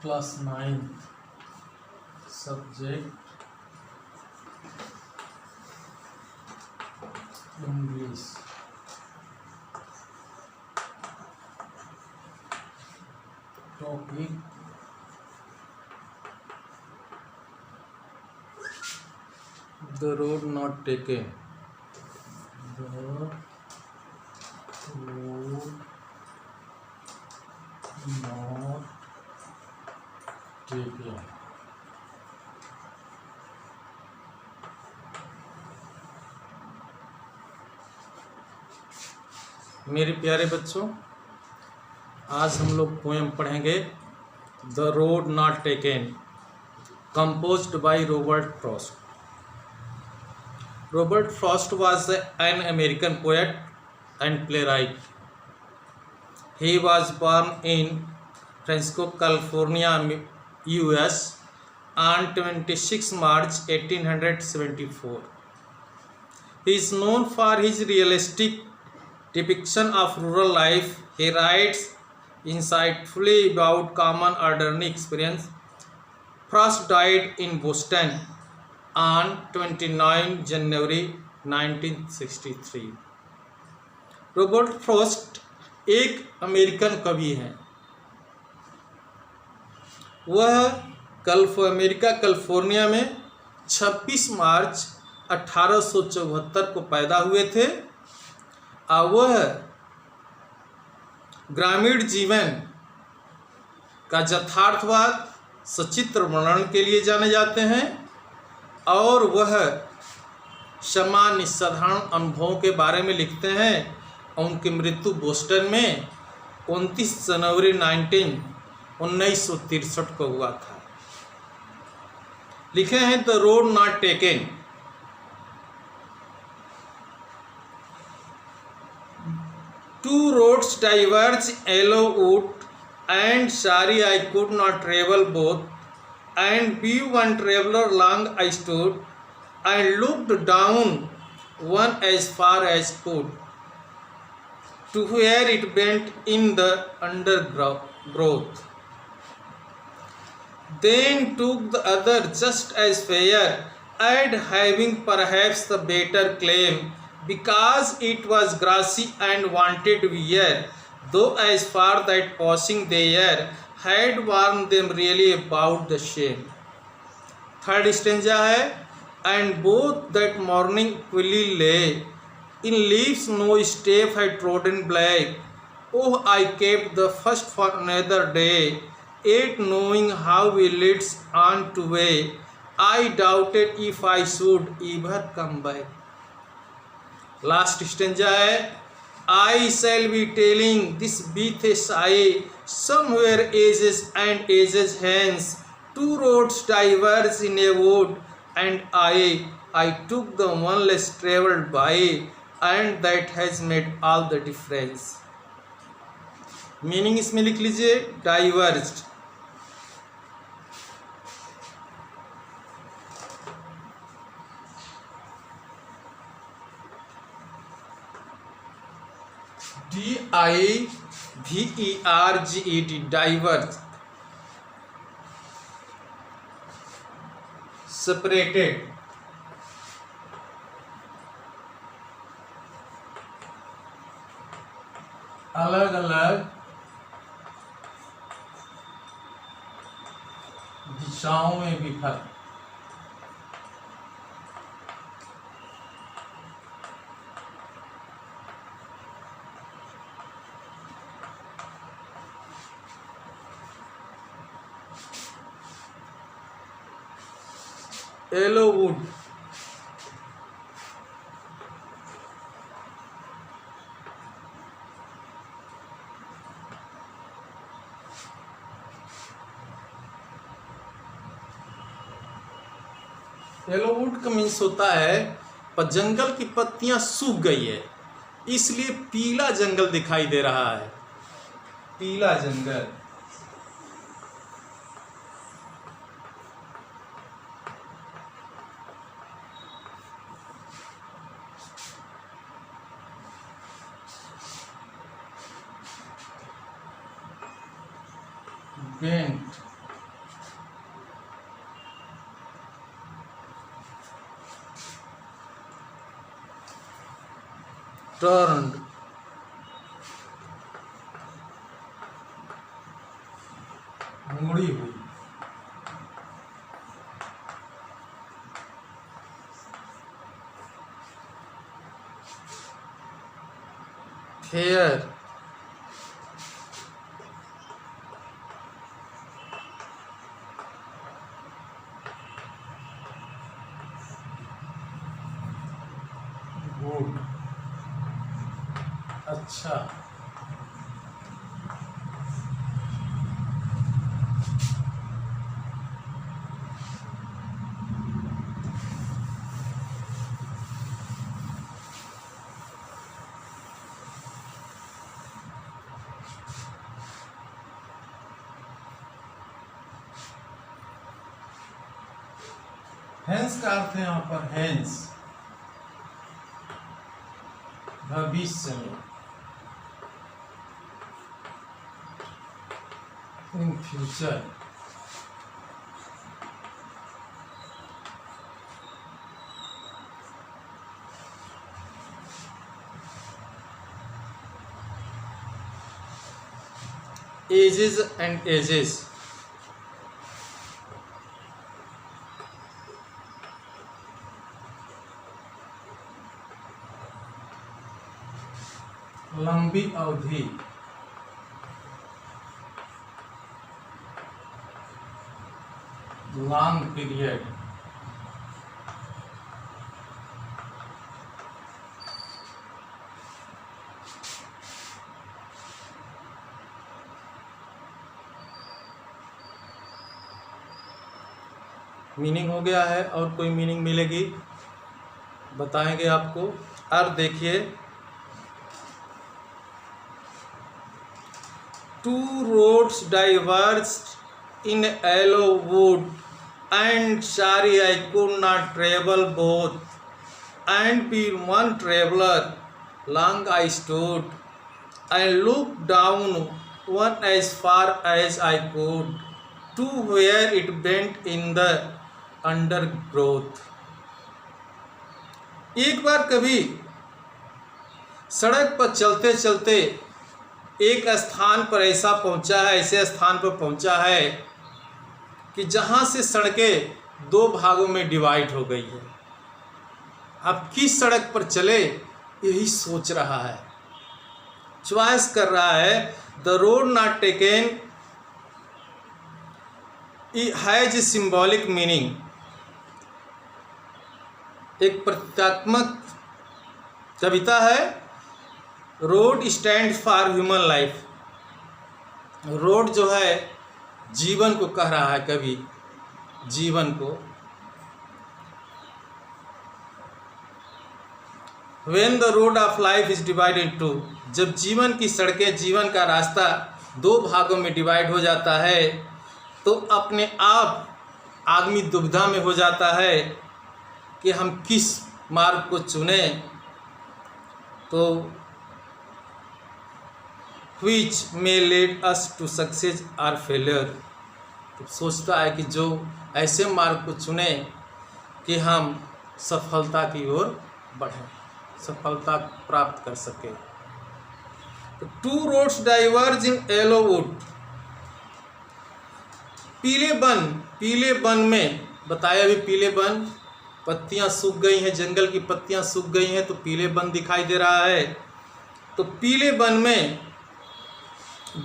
Class 9 subject English. Topic the road not taken. The road not taken. मेरे प्यारे बच्चों, आज हम लोग पोएम पढ़ेंगे the road not taken, composed by Robert Frost. Robert Frost was an American poet and playwright. He was born in Fresno, California, US on 26 March 1874. He is known for his realistic depiction of rural life. He writes insightfully about common ordinary experience. Frost died in Boston on 29 January 1963. Robert Frost एक American कवि हैं। वह America California में 26 मार्च 1874 को पैदा हुए थे और वह ग्रामीण जीवन का यथार्थवाद सचित्र वर्णन के लिए जाने जाते हैं और वह सामान्य साधारण अनुभवों के बारे में लिखते हैं। उनकी मृत्यु बोस्टन में 29 जनवरी 1963 को हुआ था। लिखे हैं the road not taken. Two roads diverge, Yellowwood and sorry I could not travel both, and be one traveler long I stood, and looked down one as far as could, to where it bent in the undergrowth. Then took the other just as fair, and having perhaps the better claim, because it was grassy and wanted wear, though as far that passing there had warned them really about the shame. Third stanza है, and both that morning equally lay in leaves no step had trodden black. Oh, I kept the first for another day, yet knowing how it leads on to way, I doubted if I should ever come back. Last stanza है, I shall be telling this with a sigh, somewhere ages and ages hence, two roads diverge in a wood, and I took the one less travelled by, and that has made all the difference. Meaning इसमें लिख लीजिए, डाइवर्ज्ड। DIVERGED, diverge. Separated, अलग अलग दिशाओं में बिखर। येलोवुड, येलोवुड का means होता है पर जंगल की पत्तियां सूख गई है, इसलिए पीला जंगल दिखाई दे रहा है। पीला जंगल। bent turned मुड़ी हुई। फेयर गुड अच्छा। हेंस का अर्थ है यहाँ पर हेंस भविष्य में, in future. Ages and ages लंबी अवधि, लॉन्ग पीरियड। मीनिंग हो गया है, और कोई मीनिंग मिलेगी बताएंगे आपको। और देखिए, two roads diverged in yellow wood, and sorry I could not travel both, and be one traveler. Long I stood, I looked down one as far as I could, to where it bent in the undergrowth. एक बार कभी सड़क पर चलते चलते एक स्थान पर ऐसा पहुंचा है, ऐसे स्थान पर पहुंचा है कि जहां से सड़कें दो भागों में डिवाइड हो गई है। अब किस सड़क पर चले यही सोच रहा है, चॉइस कर रहा है। The road not taken has a symbolic meaning, एक प्रतीकात्मक कविता है। Road stand for human life, road जो है जीवन को कह रहा है, कवि जीवन को। When the road of life is divided into, जब जीवन की सड़कें, जीवन का रास्ता दो भागों में डिवाइड हो जाता है, तो अपने आप आदमी दुविधा में हो जाता है कि हम किस मार्ग को चुने। तो which may lead us to success or failure, तो सोचता है कि जो ऐसे मार्ग को चुने कि हम सफलता की ओर बढ़ें, सफलता प्राप्त कर सके। तो two roads diverge in yellow wood, पीले वन में बताया भी, पीले वन, पत्तियां सूख गई हैं, जंगल की पत्तियां सूख गई हैं, तो पीले वन दिखाई दे रहा है। तो पीले वन में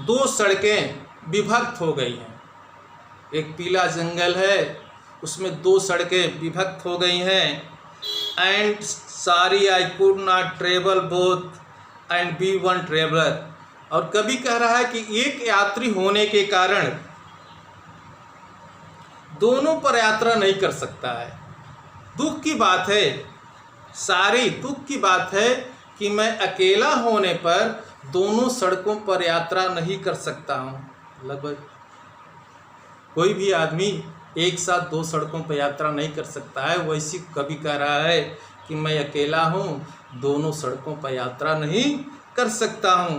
दो सड़कें विभक्त हो गई हैं, एक पीला जंगल है उसमें दो सड़कें विभक्त हो गई हैं। And sorry I could not travel both and be one traveller, और कभी कह रहा है कि एक यात्री होने के कारण दोनों पर यात्रा नहीं कर सकता है। दुख की बात है, सारी दुख की बात है कि मैं अकेला होने पर दोनों सड़कों पर यात्रा नहीं कर सकता हूँ। लगभग कोई भी आदमी एक साथ दो सड़कों पर यात्रा नहीं कर सकता है, वैसी कभी कह रहा है कि मैं अकेला हूँ, दोनों सड़कों पर यात्रा नहीं कर सकता हूँ।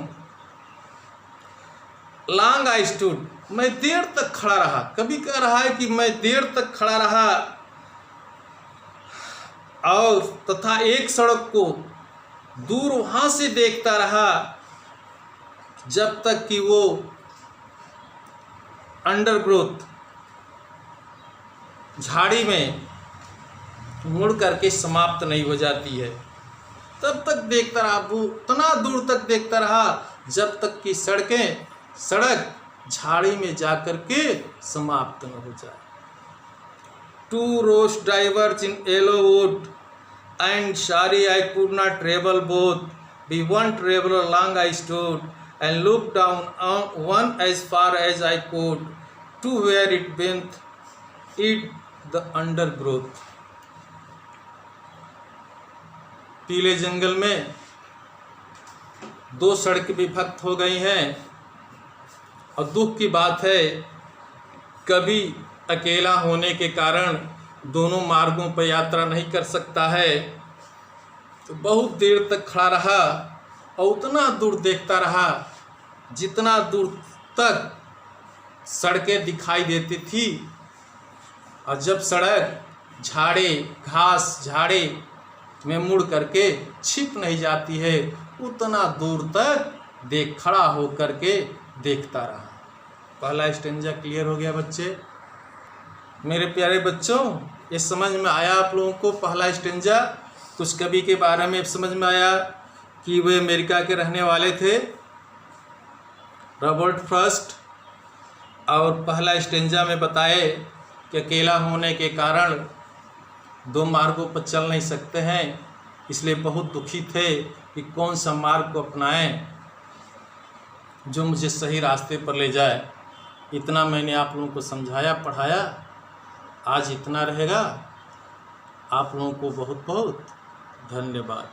लॉन्ग आई स्टूड, मैं देर तक खड़ा रहा, कभी कह रहा है कि मैं देर तक खड़ा रहा, और तथा एक सड़क को दूर वहाँ से देखता रहा जब तक कि वो अंडरग्रोथ झाड़ी में मुड़ करके समाप्त नहीं हो जाती है। तब तक देखता रहा, वो उतना दूर तक देखता रहा जब तक कि सड़क झाड़ी में जाकर के समाप्त न हो जाए। Two rows diverged in yellow wood, and sorry I could not travel both. Be one traveler long I stood, and looked down on one as far as I could, to where it bent it the undergrowth. पीले जंगल में दो सड़क विभक्त हो गई हैं, और दुख की बात है कभी अकेला होने के कारण दोनों मार्गों पर यात्रा नहीं कर सकता है। तो बहुत देर तक खड़ा रहा और उतना दूर देखता रहा जितना दूर तक सड़कें दिखाई देती थी, और जब सड़क झाड़े में मुड़ करके छिप नहीं जाती है, उतना दूर तक खड़ा हो करके देखता रहा। पहला स्टेंजा क्लियर हो गया बच्चे? मेरे प्यारे बच्चों, ये समझ में आया आप लोगों को? पहला स्टेंजा कुछ कवि के बारे में समझ में आया कि वे अमेरिका के रहने वाले थे, रॉबर्ट फ्रॉस्ट, और पहला स्टेंजा में बताए कि अकेला होने के कारण दो मार्गों पर चल नहीं सकते हैं, इसलिए बहुत दुखी थे कि कौन सा मार्ग को अपनाएं जो मुझे सही रास्ते पर ले जाए। इतना मैंने आप लोगों को समझाया, पढ़ाया, आज इतना रहेगा। आप लोगों को बहुत बहुत धन्यवाद।